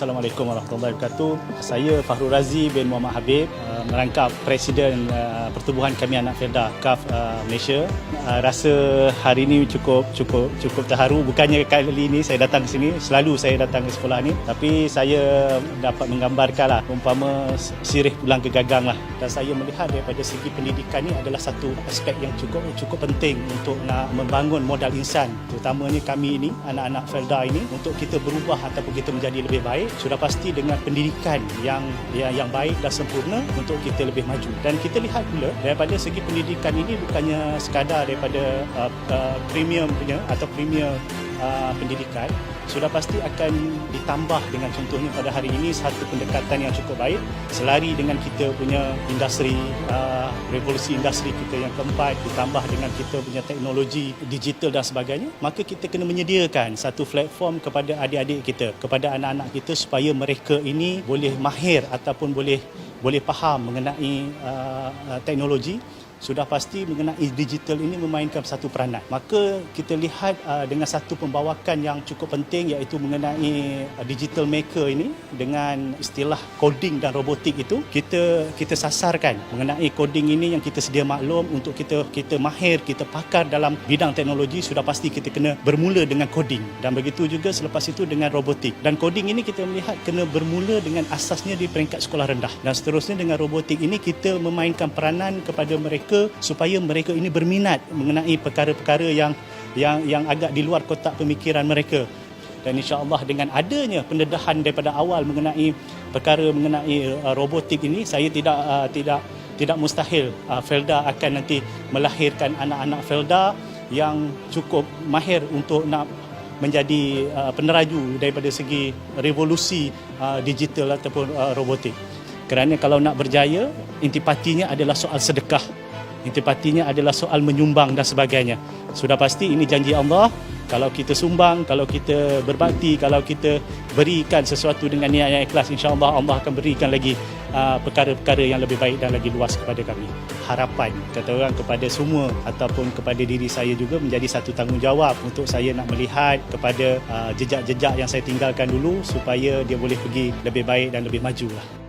Assalamualaikum warahmatullahi wabarakatuh. Saya Fahrul Razi bin Muhammad Habib, merangkap Presiden Pertubuhan Kami Anak Felda KAF Malaysia. Rasa hari ini cukup terharu. Bukannya kali ini saya datang ke sini, selalu saya datang ke sekolah ni, tapi saya dapat menggambarkanlah umpama sirih pulang ke gagang lah. Dan saya melihat daripada segi pendidikan ni adalah satu aspek yang cukup penting untuk nak membangun modal insan, terutamanya kami ini anak-anak Felda ini, untuk kita berubah ataupun kita menjadi lebih baik. Sudah pasti dengan pendidikan yang baik dan sempurna untuk kita lebih maju. Dan kita lihat pula daripada segi pendidikan ini bukannya sekadar daripada premium punya atau premier pendidikan, sudah pasti akan ditambah dengan contohnya pada hari ini satu pendekatan yang cukup baik selari dengan kita punya industri, revolusi industri kita yang keempat, ditambah dengan kita punya teknologi digital dan sebagainya. Maka kita kena menyediakan satu platform kepada adik-adik kita, kepada anak-anak kita, supaya mereka ini boleh mahir ataupun boleh faham mengenai teknologi. Sudah pasti mengenai digital ini memainkan satu peranan. Maka kita lihat dengan satu pembawakan yang cukup penting, iaitu mengenai digital maker ini, dengan istilah coding dan robotik itu, kita sasarkan mengenai coding ini yang kita sedia maklum. Untuk kita mahir, kita pakar dalam bidang teknologi, sudah pasti kita kena bermula dengan coding. Dan begitu juga selepas itu dengan robotik. Dan coding ini kita melihat kena bermula dengan asasnya di peringkat sekolah rendah. Dan seterusnya dengan robotik ini kita memainkan peranan kepada mereka supaya mereka ini berminat mengenai perkara-perkara yang agak di luar kotak pemikiran mereka. Dan insya-Allah dengan adanya pendedahan daripada awal mengenai perkara mengenai robotik ini, saya tidak mustahil Felda akan nanti melahirkan anak-anak Felda yang cukup mahir untuk nak menjadi peneraju daripada segi revolusi digital ataupun robotik. Kerana kalau nak berjaya, intipatinya adalah soal sedekah. Intipatinya adalah soal menyumbang dan sebagainya. Sudah pasti ini janji Allah. Kalau kita sumbang, kalau kita berbakti, kalau kita berikan sesuatu dengan niat yang ikhlas, insya-Allah Allah akan berikan lagi perkara-perkara yang lebih baik dan lagi luas kepada kami. Harapan kata orang kepada semua ataupun kepada diri saya juga menjadi satu tanggungjawab untuk saya nak melihat kepada jejak-jejak yang saya tinggalkan dulu, supaya dia boleh pergi lebih baik dan lebih majulah.